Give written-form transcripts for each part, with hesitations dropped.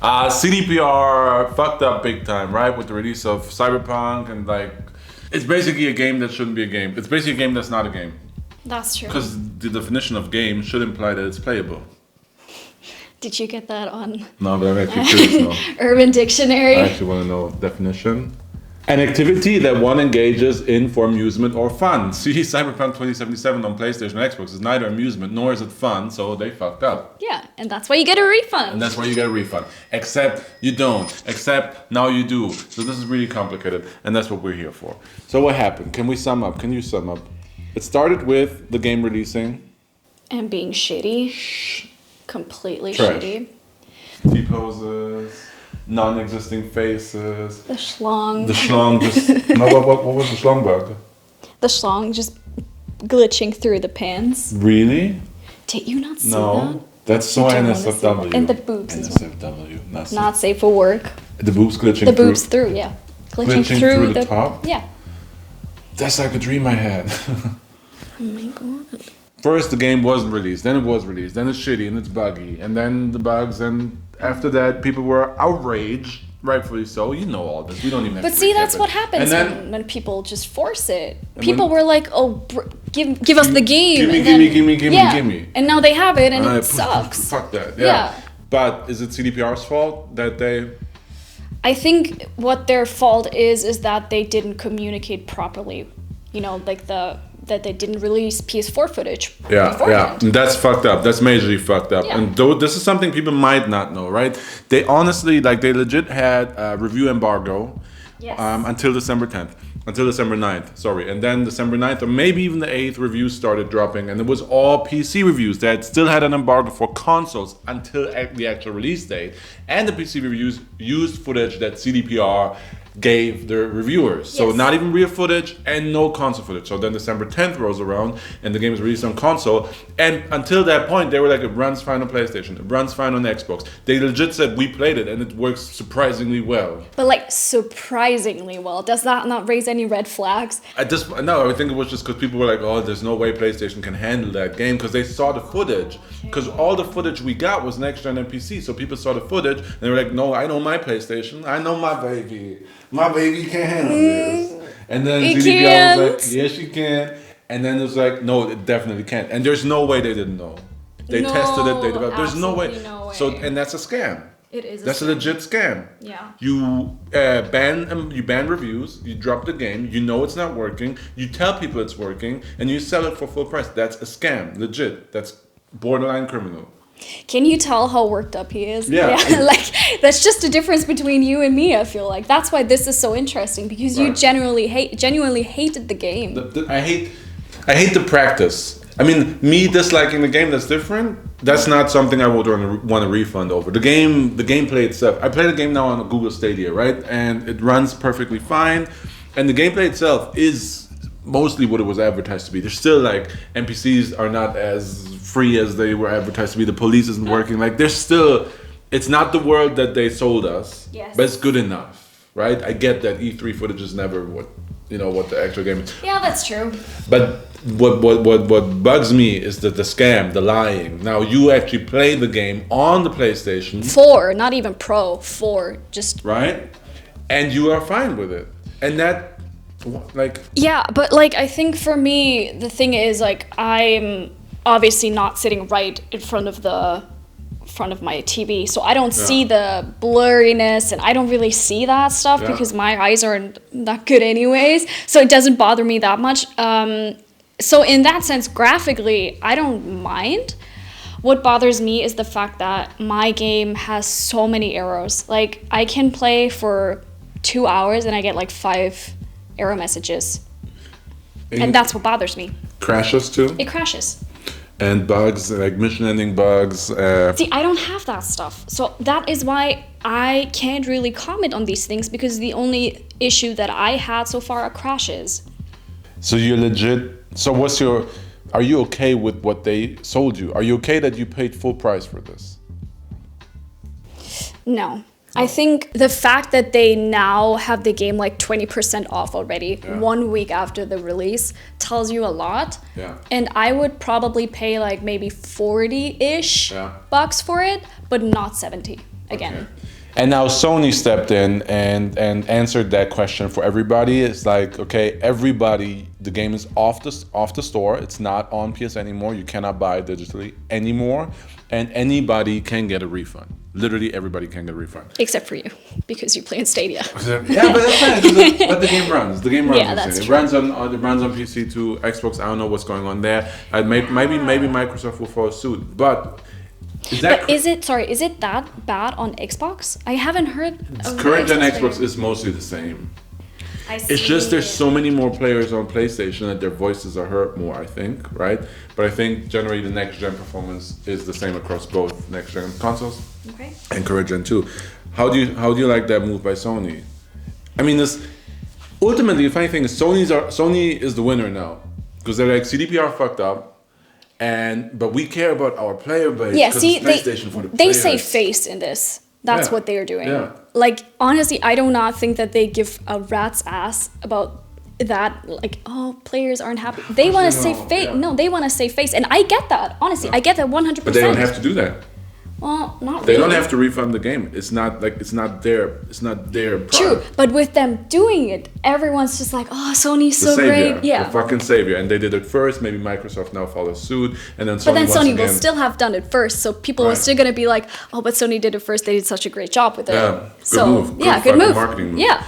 CDPR fucked up big time, right? With the release of Cyberpunk and like, it's basically a game that shouldn't be a game. It's basically a game that's not a game. That's true. Because the definition of game should imply that it's playable. Did you get that on? No, but I'm actually curious now. Urban Dictionary. I actually want to know definition. An activity that one engages in for amusement or fun. See, Cyberpunk 2077 on PlayStation and Xbox is neither amusement nor is it fun, so they fucked up. Yeah, and that's why you get a refund. And that's why you get a refund. Except you don't. Except now you do. So this is really complicated, and that's what we're here for. So what happened? Can we sum up? Can you sum up? It started with the game releasing. And being shitty. Completely Trash. shitty. T-poses. Non-existing faces. The schlong. The schlong just... No, what was the schlong bug? The schlong just glitching through the pants. Really? Did you not see No. that? That's so I don't wanna see NSFW. that. And the boobs as well. NSFW. Not safe for work. The boobs glitching The boobs through, yeah. Glitching through the top? Yeah. That's like a dream I had. Oh my god. First the game wasn't released, then it was released, then it's shitty and it's buggy, and then the bugs, and after that people were outraged, rightfully so. You know all this. We don't even have But to see, recap that's it. what happens And then, when people just force it. And People when- were like, "Oh, give us the game." Gimme. yeah. Gimme. And now they have it, and I- it sucks. Fuck that. Yeah. Yeah. But is it CDPR's fault that they... I think what their fault is that they didn't communicate properly. You know, like that they didn't release PS4 footage. Yeah, beforehand. yeah, that's fucked up. That's majorly fucked up. Yeah. And though this is something people might not know, right? They honestly, like, they legit had a review embargo Yes. until December 10th, until December 9th, sorry. And then December 9th, or maybe even the 8th, reviews started dropping, and it was all PC reviews that still had an embargo for consoles until the actual release date. And the PC reviews used footage that CDPR gave the reviewers. So Yes. not even real footage and no console footage. So then December 10th rolls around and the game is released on console. And until that point, they were like, it runs fine on PlayStation, it runs fine on Xbox. They legit said, we played it and it works surprisingly well. But like surprisingly well. Does that not raise any red flags? I think it was just because people were like, oh, there's no way PlayStation can handle that game, because they saw the footage. Because all the footage we got was next gen and PC. So people saw the footage and they were like, no, I know my PlayStation. I know my baby. My baby can't handle this. And then It CDPR was like, can't. yes, you can. And then it was like, no, it definitely can't. And there's no way they didn't know. They No, tested it. They developed. There's no way. absolutely no way. So, and that's a scam. It is. That's a legit scam. Yeah. You ban reviews. You drop the game. You know it's not working. You tell people it's working, and you sell it for full price. That's a scam. Legit. That's borderline criminal. Can you tell how worked up he is? Yeah. Like that's just a difference between you and me. I feel like that's why this is so interesting, because you Right. genuinely hated the game. I hate the practice. I mean, me disliking the game, that's different. That's not something I would want a refund over. The gameplay itself. I play the game now on Google Stadia, right? And it runs perfectly fine. And the gameplay itself is mostly what it was advertised to be. There's still like NPCs are not as free as they were advertised to be. The police isn't working. Like there's still, it's not the world that they sold us. Yes. But it's good enough, right? I get that E3 footage is never what the actual game is. Yeah, that's true. But what bugs me is that the scam, the lying. Now you actually play the game on the PlayStation, 4, not even Pro, 4, just right? And you are fine with it. And that, like, yeah. But like I think for me the thing is like I'm obviously not sitting right in front of my TV, so I don't see the blurriness, and I don't really see that stuff because my eyes aren't that good anyways, so it doesn't bother me that much. So in that sense, graphically, I don't mind. What bothers me is the fact that my game has so many errors. Like I can play for 2 hours and I get like 5 error messages, and that's what bothers me. crashes too. It crashes. And bugs, like mission ending bugs. See, I don't have that stuff. So that is why I can't really comment on these things, because the only issue that I had so far are crashes. So you're legit. So are you okay with what they sold you? Are you okay that you paid full price for this? No. I think the fact that they now have the game like 20% off already 1 week after the release tells you a lot. Yeah. And I would probably pay like maybe 40-ish bucks for it, but not 70 again. Okay. And now Sony stepped in and answered that question for everybody. It's like, okay, everybody, the game is off the store. It's not on PS anymore. You cannot buy it digitally anymore, and anybody can get a refund. Literally, everybody can get a refund. Except for you, because you play in Stadia. Yeah, but that's fine. But the game runs. The game runs. Yeah, that's it true. runs on PC to Xbox. I don't know what's going on there. Maybe Microsoft will follow suit, but. Is it that bad on Xbox? I haven't heard. Current gen Xbox is mostly the same. I see. It's just there's so many more players on PlayStation that their voices are heard more, I think, right? But I think generally the next gen performance is the same across both next gen consoles and current gen too. How do you like that move by Sony? I mean, this ultimately the funny thing is Sony is the winner now because they're like CDPR fucked up. But we care about our player base. Yeah, see, they say face in this. That's what they are doing. Yeah. Like, honestly, I do not think that they give a rat's ass about that. Like, oh, players aren't happy. They want to save face. Yeah. No, they want to save face, and I get that. Honestly, I get that 100%. But they don't have to do that. Well, not They really. don't have to refund the game. It's not their product. True, but with them doing it, everyone's just like, oh, Sony's so great. Yeah. The fucking savior. And they did it first. Maybe Microsoft now follows suit. And then Sony But then Sony will again, still have done it first. So people are still going to be like, oh, but Sony did it first. They did such a great job with it. Yeah, good move. Good move. Marketing move. Yeah,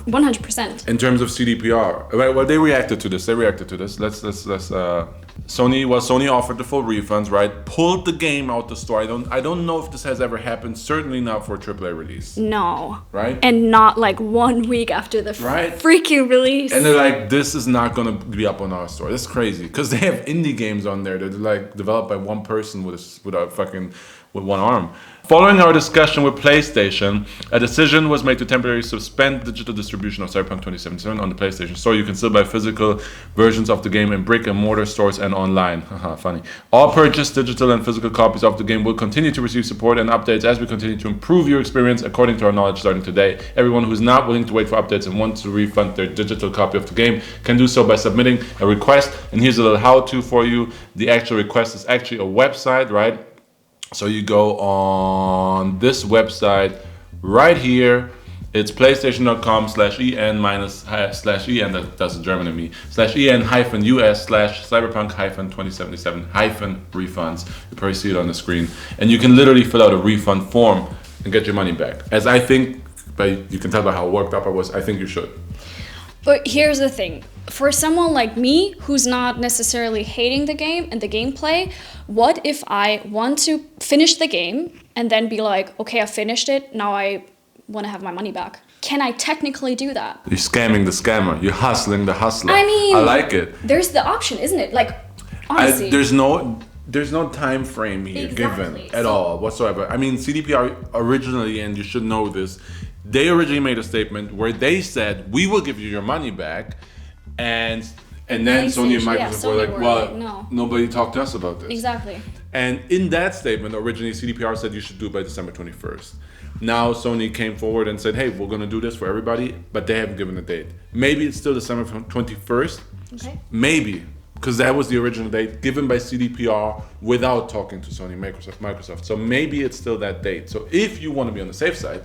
100%. In terms of CDPR, well, they reacted to this. Let's Sony offered the full refunds, right? Pulled the game out the store. I don't know if this has ever happened. Certainly not for a AAA release. No. Right? And not like 1 week after the freaking release. And they're like, this is not gonna be up on our store. That's crazy because they have indie games on there that are like developed by one person with one arm. Following our discussion with PlayStation, a decision was made to temporarily suspend digital distribution of Cyberpunk 2077 on the PlayStation Store. You can still buy physical versions of the game in brick and mortar stores and online. Haha, funny. All purchased digital and physical copies of the game will continue to receive support and updates as we continue to improve your experience according to our knowledge starting today. Everyone who's not willing to wait for updates and wants to refund their digital copy of the game can do so by submitting a request. And here's a little how-to for you. The actual request is actually a website, right? So you go on this website right here. It's playstation.com/en-/en, that's a German in me, /en-us/cyberpunk-2077-refunds. You probably see it on the screen. And you can literally fill out a refund form and get your money back. As I think, but you can tell by how worked up I was, I think you should. But here's the thing. For someone like me, who's not necessarily hating the game and the gameplay, what if I want to finish the game and then be like, okay, I finished it, now I want to have my money back? Can I technically do that? You're scamming the scammer. You're hustling the hustler. I mean, I like it. There's the option, isn't it? Like, honestly. There's no time frame here given at all whatsoever. I mean, CDPR originally, and you should know this, they originally made a statement where they said, we will give you your money back. And then Sony and Microsoft were like, well, no. Nobody talked to us about this. Exactly. And in that statement, originally CDPR said you should do it by December 21st. Now Sony came forward and said, hey, we're going to do this for everybody, but they haven't given a date. Maybe it's still December 21st. Okay. Maybe, because that was the original date given by CDPR without talking to Sony, Microsoft. So maybe it's still that date. So if you want to be on the safe side,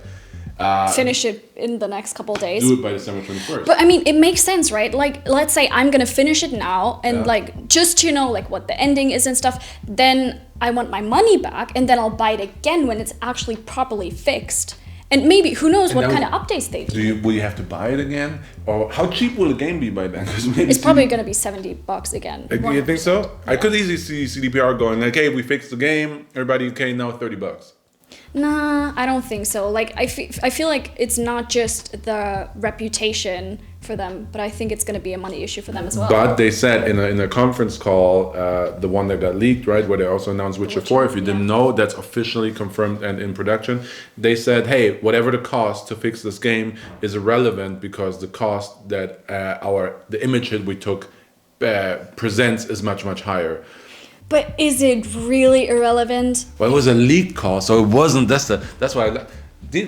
finish it in the next couple of days. Do it by December 21st. But I mean, it makes sense, right? Like, let's say I'm gonna finish it now, and like just to know like what the ending is and stuff. Then I want my money back, and then I'll buy it again when it's actually properly fixed. And maybe who knows what kind of updates they do. Will you have to buy it again, or how cheap will the game be by then? Because maybe it's probably gonna be $70 again. You think so? Yeah. I could easily see CDPR going like, "Hey, we fixed the game. Everybody, okay, now $30." Nah, I don't think so. Like, I feel like it's not just the reputation for them, but I think it's going to be a money issue for them as well. But they said in a conference call, the one that got leaked, right, where they also announced Witcher 4, if you didn't know, that's officially confirmed and in production. They said, hey, whatever the cost to fix this game is irrelevant because the cost that the image hit we took presents is much, much higher. But is it really irrelevant? Well, it was a leaked call, so it wasn't. That's why.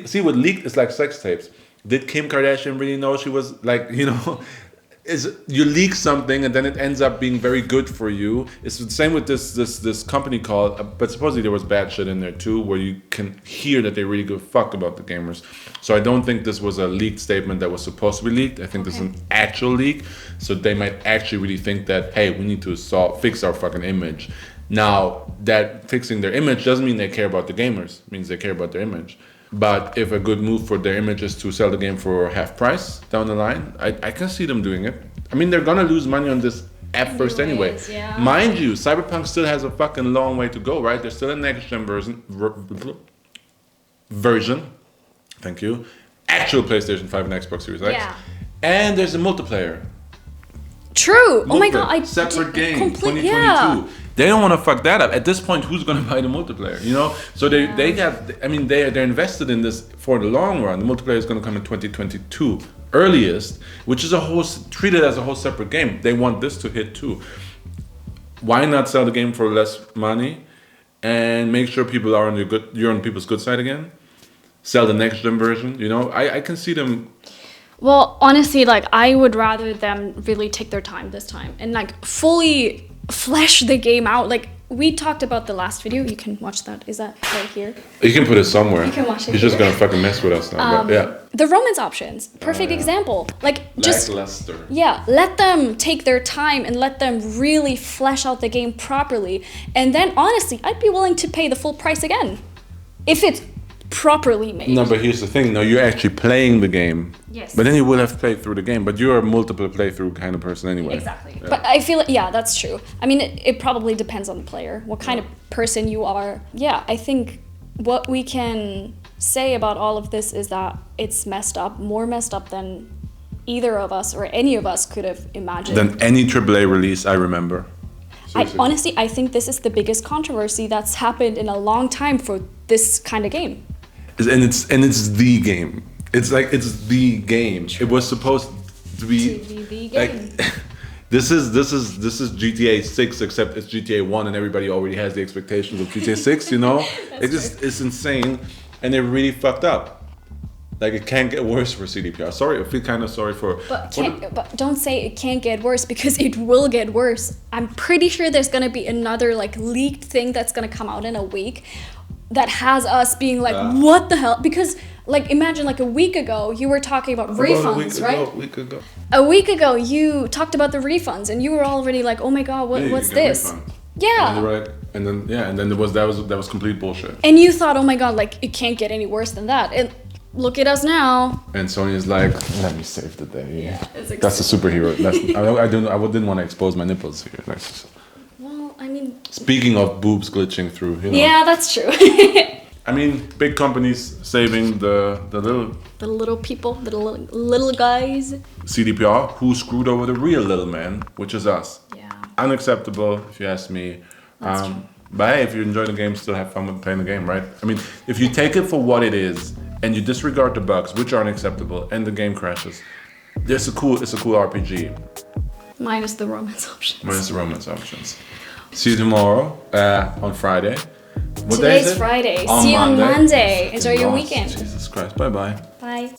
See, what leaked is like sex tapes. Did Kim Kardashian really know she was like, is you leak something and then it ends up being very good for you. It's the same with this company called, but supposedly there was bad shit in there too, where you can hear that they really give a fuck about the gamers. So I don't think this was a leaked statement that was supposed to be leaked. I think this is an actual leak. So they might actually really think that, hey, we need to fix our fucking image. Now, that fixing their image doesn't mean they care about the gamers. It means they care about their image. But if a good move for their image is to sell the game for half price down the line, I can see them doing it. I mean, they're gonna lose money on this at first anyway. Yeah. Mind you, Cyberpunk still has a fucking long way to go, right? There's still a next-gen version. Thank you. Actual PlayStation 5 and Xbox Series X. Yeah. And there's a multiplayer. True. Oh my god, separate game, 2022. Yeah. They don't want to fuck that up. At this point, who's going to buy the multiplayer? You know, so they got. I mean, they're invested in this for the long run. The multiplayer is going to come in 2022 earliest, which is treated as a whole separate game. They want this to hit too. Why not sell the game for less money and make sure people are you're on people's good side again? Sell the next gen version. You know, I can see them. Well, honestly, like I would rather them really take their time this time and like fully flesh the game out. Like we talked about the last video. You can watch that. Is that right here? You can put it somewhere. You can watch it. He's just gonna fucking mess with us now. But yeah. The romance options. Perfect example. Like just lackluster. Yeah, let them take their time and let them really flesh out the game properly. And then honestly, I'd be willing to pay the full price again if it's properly made. No, but here's the thing. No, you're actually playing the game. Yes. But then you will have played through the game. But you're a multiple playthrough kind of person anyway. Exactly. Yeah. But I feel yeah, that's true. I mean, it probably depends on the player, what kind of person you are. Yeah, I think what we can say about all of this is that it's messed up, more messed up than either of us or any of us could have imagined. Than any AAA release I remember. Honestly, I think this is the biggest controversy that's happened in a long time for this kind of game. And it's the game. It's the game. It was supposed to be the game. like this is GTA 6 except it's GTA 1 and everybody already has the expectations of GTA 6, you know? It's insane and they really fucked up. Like it can't get worse for CDPR. Sorry, I feel kind of sorry for. But don't say it can't get worse because it will get worse. I'm pretty sure there's gonna be another like leaked thing that's gonna come out in a week that has us being like, what the hell? Because like imagine like a week ago you were talking about refunds, right? A week ago you talked about the refunds and you were already like, oh my god, what's this? Yeah. And then that was complete bullshit. And you thought, oh my god, like it can't get any worse than that. And look at us now. And Sony is like, let me save the day. Yeah, that's a superhero. I didn't want to expose my nipples here. Well, I mean. Speaking of boobs glitching through, you know. Yeah, that's true. I mean, big companies saving the little people, the little guys. CDPR, who screwed over the real little man, which is us. Yeah. Unacceptable, if you ask me. That's true. But hey, if you enjoy the game, still have fun with playing the game, right? I mean, if you take it for what it is and you disregard the bugs, which are unacceptable, and the game crashes, it's a cool RPG. Minus the romance options. See you tomorrow on Friday. What Today's day is it? Friday. See you on Monday. Enjoy your weekend. Jesus Christ. Bye-bye. Bye.